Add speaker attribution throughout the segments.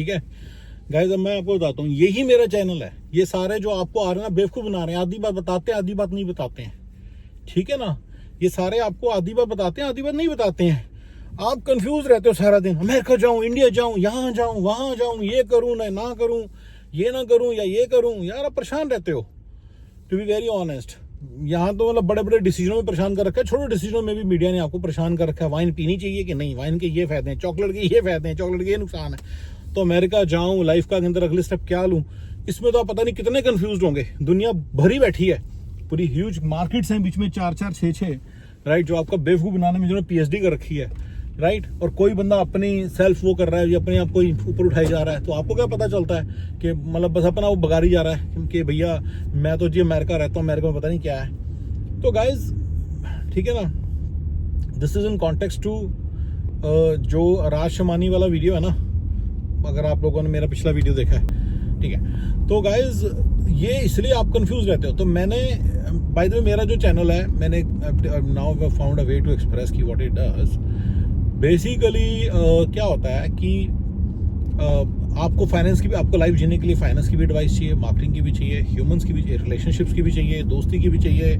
Speaker 1: ठीक है गाइस, अब मैं आपको बताता हूँ, यही मेरा चैनल है। ये सारे जो आपको आ रहे हैं ना बेवकूफ़ बना रहे हैं, आधी बात बताते हैं आधी बात नहीं बताते हैं, ठीक है ना। ये सारे आपको आधी बात बताते हैं आधी बात नहीं बताते हैं। आप कंफ्यूज रहते हो सारा दिन, अमेरिका जाऊं, इंडिया जाऊं, यहाँ जाऊं, वहां जाऊं, ये करूं ना करूं, ये ना करूं या ये करूं, यार आप परेशान रहते हो। टू बी वेरी ऑनेस्ट, यहाँ तो मतलब बड़े बड़े डिसीजनों में परेशान कर रखा है, छोटे डिसीजनों में भी मीडिया ने आपको परेशान कर रखा है। वाइन पीनी चाहिए कि नहीं, वाइन के ये फायदे हैं, चॉकलेट के ये फायदे हैं, चॉकलेट के ये नुकसान है। तो अमेरिका जाऊं, लाइफ का अंदर अगले स्टेप क्या लूं, इसमें तो आप पता नहीं कितने कंफ्यूज होंगे। दुनिया भरी बैठी है, पूरी ह्यूज मार्केट्स हैं बीच में, 4-4, 6-6, राइट, जो आपका बेवकूफ़ बनाने में जिन्होंने PhD कर रखी है, राइट। और कोई बंदा अपनी सेल्फ वो कर रहा है, या अपने आप को ऊपर उठाई जा रहा है, तो आपको क्या पता चलता है कि मतलब बस अपना वो बगारी जा रहा है कि भैया मैं तो जी अमेरिका रहता हूँ, अमेरिका में पता नहीं क्या है। तो गाइज ठीक है ना, this is in context to जो राज शमानी वाला वीडियो है ना, अगर आप लोगों ने मेरा पिछला वीडियो देखा है, ठीक है। तो गाइज ये इसलिए आप कंफ्यूज रहते हो। तो मैंने बाय द वे मेरा जो चैनल है, मैंने now found a way to express की व्हाट इट डज। बेसिकली क्या होता है कि आपको फाइनेंस की भी, आपको लाइफ जीने के लिए फाइनेंस की भी एडवाइस चाहिए, मार्केटिंग की भी चाहिए, ह्यूमंस की भी चाहिए, रिलेशनशिप्स की भी चाहिए, दोस्ती की भी चाहिए,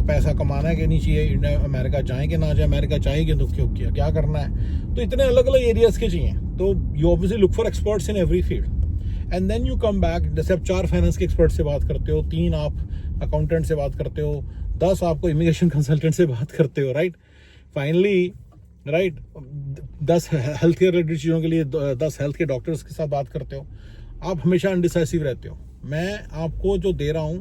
Speaker 1: पैसा कमाना है कि नहीं चाहिए, इंडिया अमेरिका जाएँ कि ना जाए, अमेरिका चाहिए तो क्यों क्या करना है। तो इतने अलग अलग एरियाज के चाहिए। तो you obviously look for experts in every field and then you come back. जैसे आप 4 फाइनेंस के एक्सपर्ट से बात करते हो, 3 आप अकाउंटेंट से बात करते हो, 10 आपको इमिग्रेशन कंसल्टेंट से बात करते हो, right. Finally right 10 health care related चीज़ों के लिए 10 हेल्थ केयर डॉक्टर्स के साथ बात करते हो। आप हमेशा अनडिसाइसिव रहते हो। मैं आपको जो दे रहा हूँ,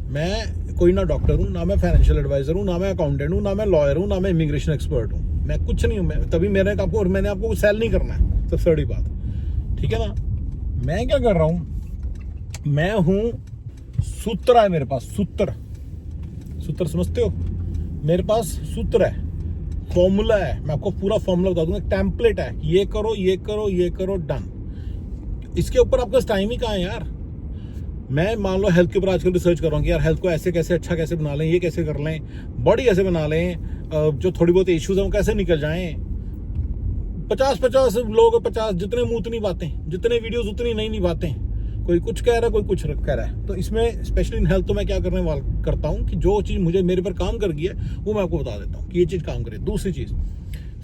Speaker 1: मैं कोई ना डॉक्टर हूँ, ना मैं फाइनेंशियल एडवाइजर हूँ, ना मैं अकाउंटेंट हूँ, ना मैं लॉयर हूँ, ना मैं इमिग्रेशन एक्सपर्ट हूँ, मैं कुछ नहीं हूँ। मैं तभी मैंने आपको सेल नहीं करना है, सबसे बड़ी बात, ठीक है ना। मैं क्या कर रहा हूँ, मैं हूँ सूत्र है मेरे पास, सूत्र समझते हो, मेरे पास सूत्र है, फॉर्मूला है। मैं आपको पूरा फॉर्मूला बता दूंगा, टेम्पलेट है, ये करो ये करो ये करो, डन। इसके ऊपर आपका टाइम ही कहाँ है यार। मैं मान लो हेल्थ के ऊपर आजकल रिसर्च कर रहा हूँ कि यार हेल्थ को ऐसे कैसे अच्छा कैसे बना लें, ये कैसे कर लें, बॉडी कैसे बना लें, जो थोड़ी बहुत इश्यूज हैं वो कैसे निकल जाएं। 50 लोग 50 जितने मुंह उतनी बातें, जितने वीडियोस उतनी नई बातें, कोई कुछ कह रहा है कोई कुछ कह रहा है। तो इसमें स्पेशली इन हेल्थ तो मैं क्या करता हूँ कि जो चीज़ मुझे मेरे पर काम कर गई है वो मैं आपको बता देता हूँ कि ये चीज़ काम करे। दूसरी चीज़,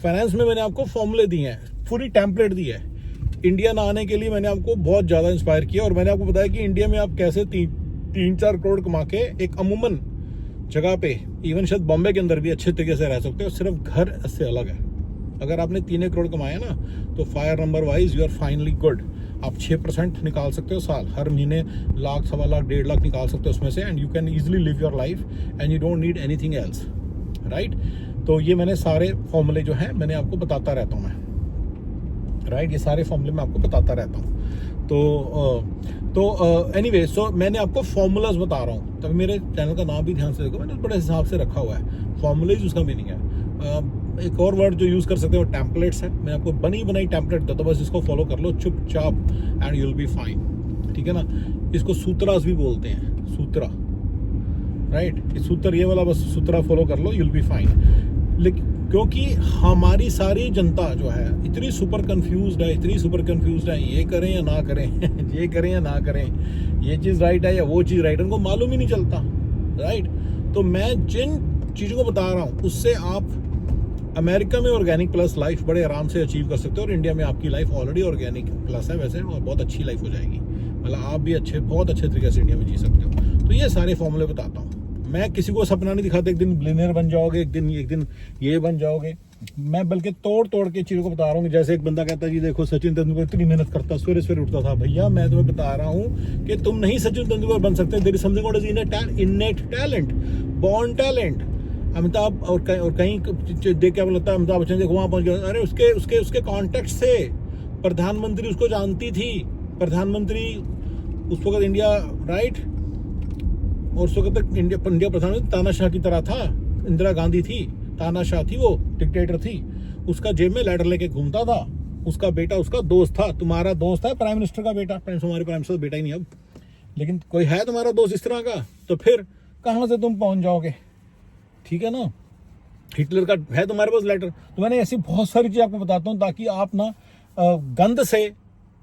Speaker 1: फाइनेंस में मैंने आपको फॉर्मूले दिए हैं, पूरी टेम्पलेट दी है। इंडिया ना आने के लिए मैंने आपको बहुत ज़्यादा इंस्पायर किया और मैंने आपको बताया कि इंडिया में आप कैसे 3-4 करोड़ कमा के एक अमूमन जगह पे, इवन शायद बॉम्बे के अंदर भी अच्छे तरीके से रह सकते हो। सिर्फ घर से अलग है। अगर आपने 3 करोड़ कमाया ना, तो fire number wise you are finally good. आप 6% निकाल सकते हो साल, हर महीने लाख, 1.25 लाख, 1.5 लाख निकाल सकते हो उसमें से, and you can easily live your life and you don't need anything else, right. तो ये मैंने सारे फॉर्मूले जो हैं मैंने आपको बताता रहता हूँ मैं, राइट। ये सारे फॉर्मूले मैं आपको बताता रहता हूँ। तो एनीवे, सो मैंने आपको फॉर्मूलाज बता रहा हूँ, तभी मेरे चैनल का नाम भी ध्यान से देखो, मैंने बड़े हिसाब से रखा हुआ है। फॉर्मूलेज उसका मीनिंग है। एक और वर्ड जो यूज़ कर सकते हो टेम्पलेट्स है। मैं आपको बनी बनाई टेम्पलेट देता हूँ, बस इसको फॉलो कर लो चुपचाप एंड यूल बी फाइन, ठीक है ना। इसको सूत्रास भी बोलते हैं, सूत्रा, राइट। ये सूत्र ये वाला, बस सूत्रा फॉलो कर लो, यूल बी फाइन। लेकिन क्योंकि हमारी सारी जनता जो है इतनी सुपर कंफ्यूज्ड है, ये करें या ना करें ये करें या ना करें, ये चीज़ राइट है या वो चीज़ राइट है, उनको मालूम ही नहीं चलता, राइट। तो मैं जिन चीज़ों को बता रहा हूँ उससे आप अमेरिका में ऑर्गेनिक प्लस लाइफ बड़े आराम से अचीव कर सकते हो, और इंडिया में आपकी लाइफ ऑलरेडी ऑर्गेनिक प्लस है वैसे, और बहुत अच्छी लाइफ हो जाएगी। मतलब आप भी बहुत अच्छे तरीके से इंडिया में जी सकते हो। तो ये सारे फॉर्मूले बताता हूँ मैं। किसी को सपना नहीं दिखाता एक दिन बिलियनियर बन जाओगे, एक दिन ये बन जाओगे। मैं बल्कि तोड़ के चीज़ों को बता रहा हूँ। जैसे एक बंदा कहता है जी देखो सचिन तेंदुलकर इतनी मेहनत करता, सवेरे उठता था। भैया मैं तुम्हें बता रहा हूँ कि तुम नहीं सचिन तेंदुलकर बन सकते। There is something called as innate talent, born talent. Amitabh और कहीं देख क्या बोलता है, अमिताभ बच्चन देखो वहाँ पहुँच गया। अरे उसके कॉन्टेक्ट से प्रधानमंत्री उसको जानती थी, प्रधानमंत्री उस वक्त इंडिया, राइट। और उस वक्त तक इंडिया प्रधानमंत्री तानाशाह की तरह था। इंदिरा गांधी थी, तानाशाह थी, वो डिक्टेटर थी। उसका जेब में लेटर लेके घूमता था। उसका बेटा उसका दोस्त था। तुम्हारा दोस्त है प्राइम मिनिस्टर का बेटा, हमारे प्राइम मिनिस्टर का बेटा ही नहीं अब, लेकिन कोई है तुम्हारा दोस्त इस तरह का, तो फिर कहाँ से तुम पहुंच जाओगे, ठीक है ना। हिटलर का है तुम्हारे पास लेटर। तो मैंने ऐसी बहुत सारी चीज़ आपको बताता हूँ ताकि आप ना गंद से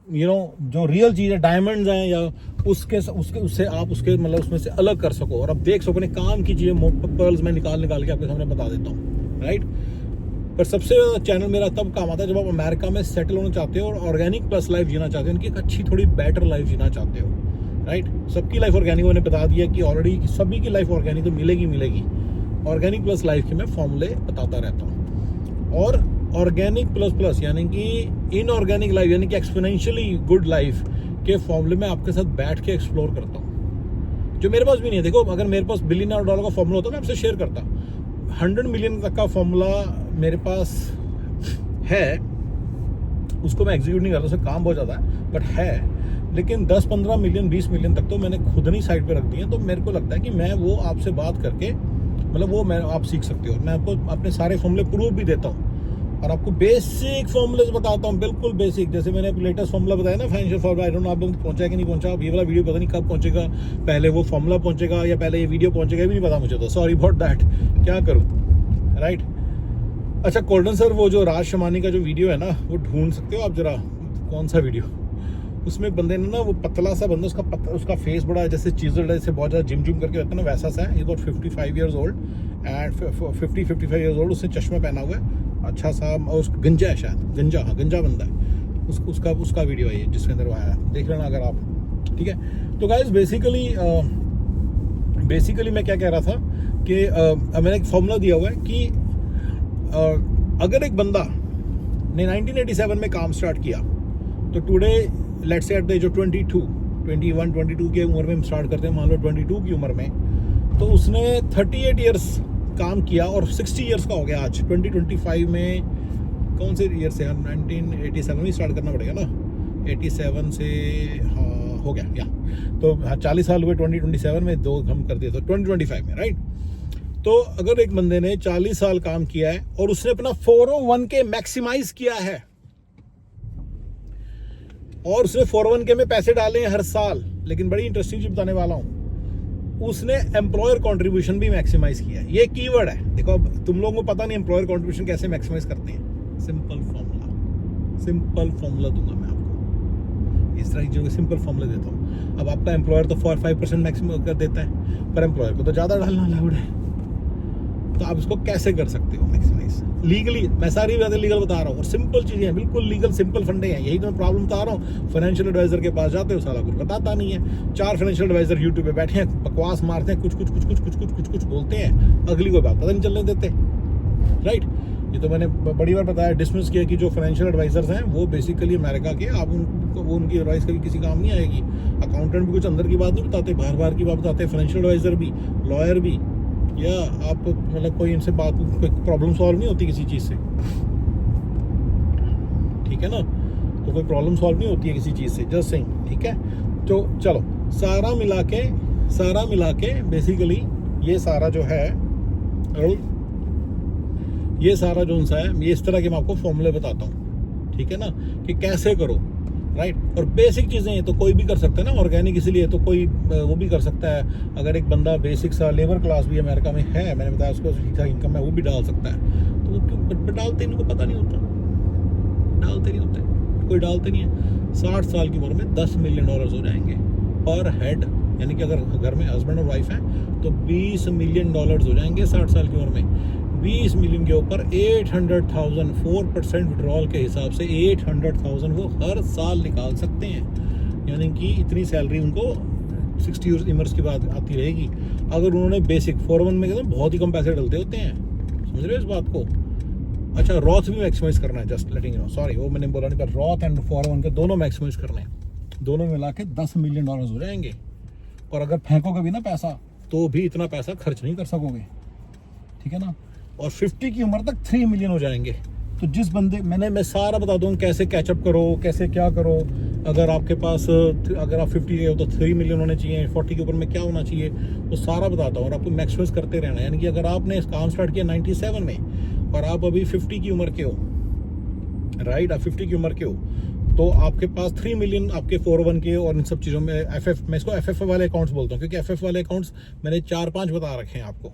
Speaker 1: जो रियल चीज है, डायमंड्स हैं, या उससे आप उसके मतलब उसमें से अलग कर सको और आप देख सको अपने काम की चीजें, पर्ल्स में निकाल के आपके सामने बता देता हूँ, राइट। पर सबसे ज्यादा चैनल मेरा तब काम आता है जब आप अमेरिका में सेटल होना चाहते हो और ऑर्गेनिक प्लस लाइफ जीना चाहते हो, उनकी एक अच्छी थोड़ी बेटर लाइफ जीना चाहते हो, राइट। सबकी लाइफ ऑर्गेनिक, मैंने बता दिया कि ऑलरेडी सभी की लाइफ ऑर्गेनिक तो मिलेगी। ऑर्गेनिक प्लस लाइफ के मैं फॉर्मूले बताता रहता हूँ। और ऑर्गेनिक प्लस यानी कि इनऑर्गेनिक लाइफ यानी कि एक्सपोनेंशियली गुड लाइफ के फॉर्मूले में आपके साथ बैठ के एक्सप्लोर करता हूँ, जो मेरे पास भी नहीं है। देखो, अगर मेरे पास $1 बिलियन का फॉर्मूला होता मैं आपसे शेयर करता। 100 मिलियन तक का फॉर्मूला मेरे पास है, उसको मैं एग्जीक्यूट नहीं करता, उससे काम बहुत ज़्यादा है, बट है। लेकिन 10, 15 मिलियन, 20 मिलियन तक तो मैंने खुद नहीं साइड पे रख दिए। तो मेरे को लगता है कि मैं वो आपसे बात करके मतलब वो मैं आप सीख सकते हो। मैं आपको अपने सारे फॉर्मूले प्रूफ भी देता हूँ और आपको बेसिक फॉर्मूलेस बताता हूँ, बिल्कुल बेसिक। जैसे मैंने लेटेस्ट फॉर्मूला बताया ना, financial formula, I don't know आप लोग पहुंचा कि नहीं पहुंचा। अब ये वाला वीडियो पता नहीं कब पहुंचेगा, पहले वो फॉर्मूला पहुंचेगा या पहले ये वीडियो पहुंचेगा, भी नहीं पता मुझे, तो सॉरी अबाउट दैट, क्या करूँ, राइट। अच्छा गोल्डन सर, वो जो राज शमानी का जो वीडियो है ना, वो ढूंढ सकते हो आप जरा, कौन सा वीडियो? उसमें बंदे ने ना, वो पतला सा बंदा, उसका फेस बड़ा है जैसे चीजल है, जैसे बहुत ज़्यादा जिम करके रहता है ना, वैसा सा है। 55 years old and 55 years old. उसने चश्मा पहना हुआ है अच्छा सा, और उसका गंजा है शायद, गंजा बंदा है। उसका वीडियो है ये, जिसके अंदर वो आया, देख लेना अगर आप, ठीक है। तो गाइस बेसिकली मैं क्या कह रहा था कि मैंने एक फॉर्मूला दिया हुआ है कि अगर एक बंदा ने 1987 में काम स्टार्ट किया, तो today let's say at the age of 21, 22 की उम्र में स्टार्ट करते हैं, मान लो 22 की उम्र में, तो उसने 38 ईयर्स काम किया और 60 ईयर्स का हो गया आज 2025 में। कौन से ईयर से? 1987 में स्टार्ट करना पड़ेगा ना, 87 से हाँ हो गया, या तो हाँ 40 साल हुए 2027 में, 2 हम कर दिए तो 2025 में, राइट। तो अगर एक बंदे ने 40 साल काम किया है और उसने अपना 401k मैक्सिमाइज किया है और उसने 401k में पैसे डाले हैं हर साल, लेकिन बड़ी इंटरेस्टिंग चीज बताने वाला हूं, उसने एम्प्लॉयर कंट्रीब्यूशन भी मैक्सिमाइज किया है। ये कीवर्ड है, देखो अब तुम लोगों को पता नहीं एम्प्लॉयर कंट्रीब्यूशन कैसे मैक्सिमाइज करते हैं। सिंपल फॉर्मूला दूंगा मैं आपको, इस तरह की चीजों के सिंपल फॉर्मूला देता हूँ। अब आपका एम्प्लॉयर तो 5% मैक्सिमम कर देता है, पर एम्प्लॉयर को तो ज्यादा डालना अलाउड है, तो आप इसको कैसे कर सकते हो मैक्सिमाइज लीगली? मैं सारी बातें लीगल बता रहा हूँ और सिंपल चीजें हैं, बिल्कुल लीगल सिंपल फंडे हैं। यही तो मैं प्रॉब्लम बता रहा हूँ। फाइनेंशियल एडवाइजर के पास जाते हो, सारा कुछ बताता नहीं है। 4 फाइनेंशियल एडवाइजर यूट्यूब पे बैठे हैं, बकवास मारते हैं, कुछ बोलते हैं, अगली कोई बात पता नहीं चलने देते, राइट। ये तो मैंने बड़ी बार बताया, डिसमिस किया कि जो फाइनेंशियल एडवाइजर्स हैं वो बेसिकली अमेरिका के, आप वो उनकी एडवाइस कभी किसी काम नहीं आएगी। अकाउंटेंट भी कुछ अंदर की बात नहीं बताते, बाहर की बात बताते हैं। फाइनेंशियल एडवाइजर भी, लॉयर भी, या आप मतलब कोई इनसे बात, कोई प्रॉब्लम सॉल्व नहीं होती किसी चीज से, ठीक है ना। तो कोई प्रॉब्लम सॉल्व नहीं होती है किसी चीज से, जस्ट सेइंग, ठीक है। तो चलो सारा मिला के बेसिकली ये सारा जो है, ये सारा जो सा है, ये इस तरह के मैं आपको फॉर्मूले बताता हूँ, ठीक है ना, कि कैसे करो, राइट। और बेसिक चीजें हैं तो कोई भी कर सकता है ना, ऑर्गेनिक इसलिए तो कोई वो भी कर सकता है। अगर एक बंदा बेसिक सा लेबर क्लास भी अमेरिका में है, मैंने बताया उसको ठीक ठाक इनकम है, वो भी डाल सकता है। तो वो क्यों डालते, इनको पता नहीं होता, कोई डालते नहीं है। 60 साल की उम्र में $10 मिलियन हो जाएंगे पर हेड, यानी कि अगर घर में हस्बैंड और वाइफ है तो $20 मिलियन हो जाएंगे 60 साल की उम्र में। 20 मिलियन के ऊपर 800,000, 4% विड्रॉल के हिसाब से 800,000 वो हर साल निकाल सकते हैं। यानी कि इतनी सैलरी उनको 60 ईयर्स के बाद आती रहेगी। अगर उन्होंने बेसिक 401 में बहुत ही कम पैसे डलते होते हैं, समझ रहे हो इस बात को। अच्छा रॉथ भी मैक्सिमाइज करना है, just letting you know, sorry वो मैंने बोला नहीं, पर रॉथ एंड 401 के दोनों मैक्सिमाइज करने हैं, दोनों मिला के $10 मिलियन हो जाएंगे। और अगर फेंकोगे भी ना पैसा तो भी इतना पैसा खर्च नहीं कर सकोगे, ठीक है ना। और 50 की उम्र तक 3 मिलियन हो जाएंगे। तो जिस बंदे मैं सारा बता दूँ कैसे कैचअप करो, कैसे क्या करो। अगर आपके पास, अगर आप 50 के हो तो 3 मिलियन होने चाहिए, 40 के ऊपर में क्या होना चाहिए, वो सारा बताता हूँ। और आपको मैक्सिमाइज करते रहना, यानी कि अगर आपने काम स्टार्ट किया 97 में और आप अभी 50 की उम्र के हो, राइट, आप 50 की उम्र के हो, तो आपके पास 3 मिलियन आपके 401 के और इन सब चीज़ों में मैं इसको FF वाले अकाउंट्स बोलता हूँ, क्योंकि FF वाले अकाउंट्स मैंने 4-5 बता रखे हैं आपको,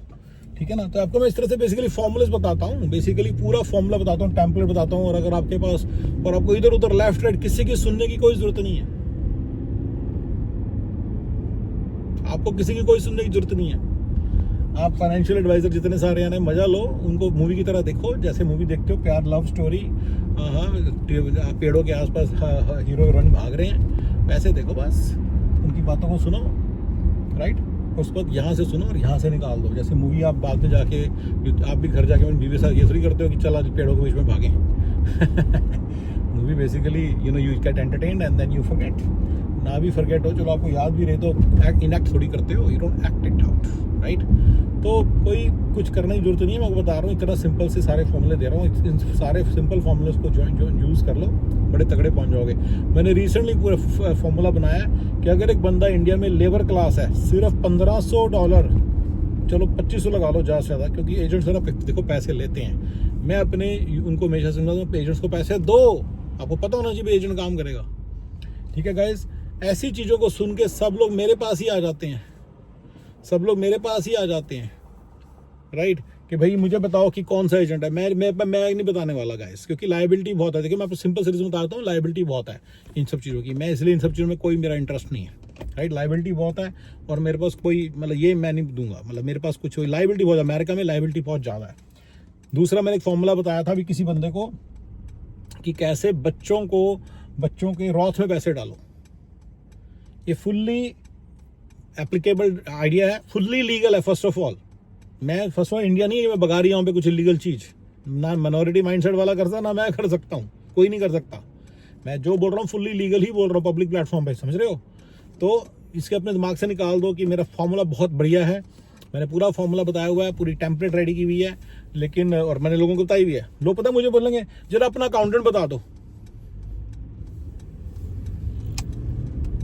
Speaker 1: ठीक है ना। तो आपको मैं इस तरह से बेसिकली फॉर्मूलाज बताता हूँ, बेसिकली पूरा फॉर्मूला बताता हूँ, टेम्पलेट बताता हूँ। और अगर आपके पास, और आपको इधर उधर लेफ्ट राइट किसी की सुनने की कोई जरूरत नहीं है, आपको किसी की कोई सुनने की जरूरत नहीं है। आप फाइनेंशियल एडवाइजर जितने सारे हैं मजा लो, उनको मूवी की तरह देखो, जैसे मूवी देखते हो, प्यार लव स्टोरी, हाँ पेड़ों के आसपास हीरो हीरोइन भाग रहे हैं, वैसे देखो बस, उनकी बातों को सुनो, राइट। उस वक्त यहाँ से सुनो और यहाँ से निकाल दो। जैसे मूवी आप बाद में जाके, आप भी घर जाके अपनी बीवी के साथ ये थोड़ी करते हो कि चल आज पेड़ों के बीच में भागे। Movie basically you get entertained and then you forget. ना भी फॉरगेट हो, चलो आपको याद भी रहे तो इनएक्ट थोड़ी करते हो, you don't act it out, right. तो कोई कुछ करने की जरूरत नहीं है, मैं आपको बता रहा हूँ, इतना सिंपल से सारे फॉर्मूले दे रहा हूँ। इन सारे सिंपल फॉर्मूलेस को जो यूज़ कर लो, बड़े तगड़े पहुँच जाओगे। मैंने रिसेंटली पूरा फॉर्मूला बनाया कि अगर एक बंदा इंडिया में लेबर क्लास है, सिर्फ $1500, चलो 2500 लगा लो ज़्यादा से ज़्यादा, क्योंकि एजेंट्स देखो पैसे लेते हैं। मैं अपने उनको हमेशा समझाता हूँ एजेंट्स को पैसे दो, आपको पता होना चाहिए एजेंट काम करेगा, ठीक है गाइज। ऐसी चीज़ों को सुन के सब लोग मेरे पास ही आ जाते हैं, सब लोग मेरे पास ही आ जाते हैं, राइट। कि भाई मुझे बताओ कि कौन सा एजेंट है। मैं नहीं बताने वाला गाइस, क्योंकि लायबिलिटी बहुत है। देखिए मैं आपको सिंपल सीरीज बताता हूँ, लायबिलिटी बहुत है इन सब चीज़ों की। मैं इसलिए इन सब चीज़ों में कोई मेरा इंटरेस्ट नहीं है, राइट। लायबिलिटी बहुत है और मेरे पास कोई मतलब ये मैं नहीं दूंगा, मतलब मेरे पास कुछ लायबिलिटी बहुत है। अमेरिका में लायबिलिटी बहुत ज़्यादा है। दूसरा मैंने एक फॉर्मूला बताया था अभी किसी बंदे को कि कैसे बच्चों के रॉथ में पैसे डालो। ये फुल्ली एप्लीकेबल आइडिया है, फुल्ली लीगल है। फर्स्ट ऑफ ऑल मैं इंडिया नहीं है, मैं बगा रही हूँ पे कुछ इलीगल चीज़। ना माइनॉरिटी माइंडसेट वाला कर सकता, ना मैं कर सकता हूँ, कोई नहीं कर सकता। मैं जो बोल रहा हूँ फुल्ली लीगल ही बोल रहा हूँ, पब्लिक प्लेटफॉर्म पे, समझ रहे हो। तो इसके अपने दिमाग से निकाल दो कि मेरा फॉर्मूला बहुत बढ़िया है। मैंने पूरा फॉर्मूला बताया हुआ है, पूरी टेम्पलेट रेडी की हुई है, लेकिन और मैंने लोगों को बताई हुई है। लोग पता मुझे बोलेंगे जरा अपना अकाउंटेंट बता दो,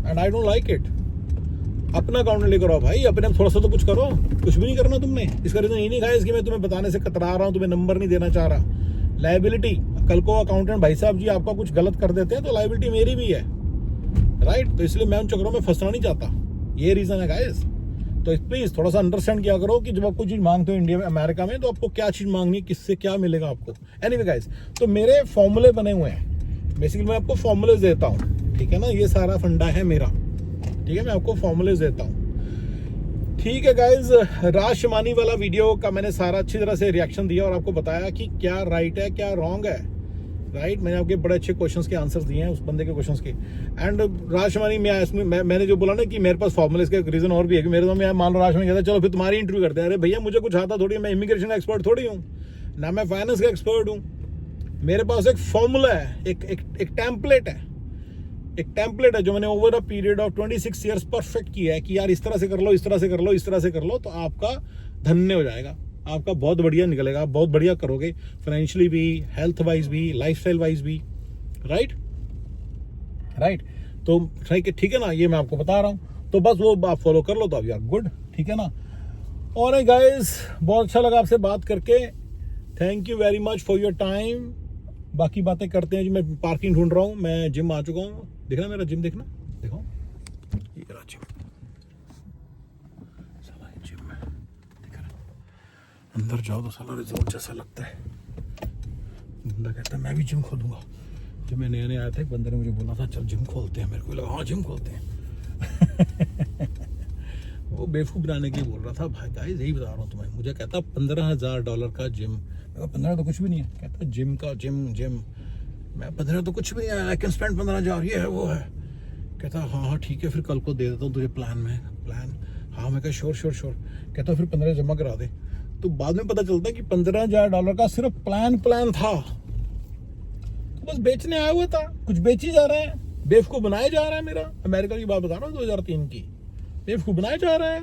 Speaker 1: and I don't like it. अपना अकाउंटेंट लेकर आओ भाई, अपने थोड़ा सा तो कुछ करो। कुछ भी नहीं करना तुमने। इसका रीजन ये नहीं खाया इसकी मैं तुम्हें बताने से कतरा रहा हूँ, तुम्हें नंबर नहीं देना चाह रहा। लायबिलिटी, कल को अकाउंटेंट भाई साहब जी आपका कुछ गलत कर देते हैं तो लायबिलिटी मेरी भी है, राइट। तो इसलिए मैं उन चक्करों में फंसना नहीं चाहता, ये रीजन है गाइस। तो प्लीज थोड़ा सा अंडरस्टैंड किया करो कि जब आप कोई चीज मांगते हो इंडिया में, अमेरिका में, तो आपको क्या चीज मांगनी है, किससे क्या मिलेगा आपको। एनीवे गाइस, तो मेरे फॉर्मूले बने हुए हैं। बेसिकली मैं आपको फॉर्मूलेज देता हूँ, ठीक है ना। ये सारा फंडा है मेरा, ठीक है। मैं आपको फॉर्मूलेज देता हूँ, ठीक है गाइज। राज शमानी वाला वीडियो का मैंने सारा अच्छी तरह से रिएक्शन दिया और आपको बताया कि क्या राइट है क्या रॉन्ग है, राइट। मैंने आपके बड़े अच्छे क्वेश्चंस के आंसर्स दिए हैं उस बंदे के क्वेश्चंस के। एंड राज शमानी मैंने जो बोला ना कि मेरे पास फॉर्मूलेज का रीजन और भी है कि मेरे तो मैं मान लो राज शमानी कहता चलो फिर तुम्हारी इंटरव्यू करते हैं। अरे भैया मुझे कुछ आता थोड़ी, मैं इमिग्रेशन एक्सपर्ट थोड़ी हूँ ना, मैं फाइनेंस का एक्सपर्ट हूँ। मेरे पास एक फॉर्मूला है, एक टेम्पलेट है, एक टेम्पलेट है जो मैंने over a period of 26 years perfect किया है कि यार इस तरह से कर लो, इस तरह से कर लो, इस तरह से कर लो, तो आपका धन्य हो जाएगा, आपका बहुत बढ़िया निकलेगा, आप बहुत बढ़िया करोगे, फाइनेंशियली भी, हेल्थ वाइज भी, लाइफस्टाइल वाइज भी, राइट। तो ठीक है ना, ये मैं आपको बता रहा हूँ। तो बस वो आप फॉलो कर लो तो आप यार गुड, ठीक है ना। और गाइस बहुत अच्छा लगा आपसे बात करके, thank you very much for your time. बाकी बातें करते हैं जी। मैं पार्किंग ढूंढ रहा हूँ, मैं जिम आ चुका हूँ। देखना मेरा जिम, देखना, देखो ये रहा जिम, साला ये जिम में दिख रहा। अंदर जाओ तो साला रिजॉर्ट जैसा लगता है। बंदा कहता है मैं भी जिम खोलूंगा। जब मैं नया आया था एक बंदे ने मुझे बोला था चल जिम खोलते हैं, मेरे को लगा हाँ जिम खोलते हैं। वो बेवकूफ़ बनाने के लिए बोल रहा था भाई गाइस, यही बता रहा हूँ तुम्हें। मुझे कहता $15,000 का जिम, 15 तो कुछ भी नहीं है। कहता जिम का जिम मैं 15 तो कुछ भी नहीं है, आई कैन स्पेंड 15,000, ये है वो है। कहता हाँ ठीक है, फिर कल को दे देता हूँ तुझे प्लान। हाँ मैं कहा श्योर। कहता फिर 15 जमा करा दे। तो बाद में पता चलता है कि $15,000 का सिर्फ प्लान था, तो बस बेचने आया हुआ था, कुछ बेची जा रहा है, बेवकूफ़ बनाया जा रहा है। मेरा अमेरिका की बात बता रहा हूँ 2003 की, बेवकूफ़ बनाया जा रहा है,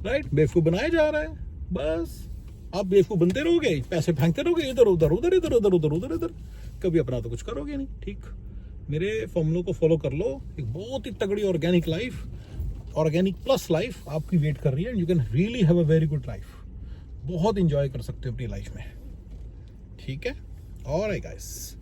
Speaker 1: राइट। बेवकूफ़ बनाया जा रहा है, बस आप बेवकूफ़ बनते रहोगे, पैसे फेंकते रहोगे इधर उधर, कभी अपना तो कुछ करोगे नहीं, ठीक। मेरे फॉर्मूलों को फॉलो कर लो, एक बहुत ही तगड़ी organic life, organic plus life आपकी वेट कर रही है। You can really have a very good life, बहुत इंजॉय कर सकते हो अपनी लाइफ में, ठीक है। Alright guys.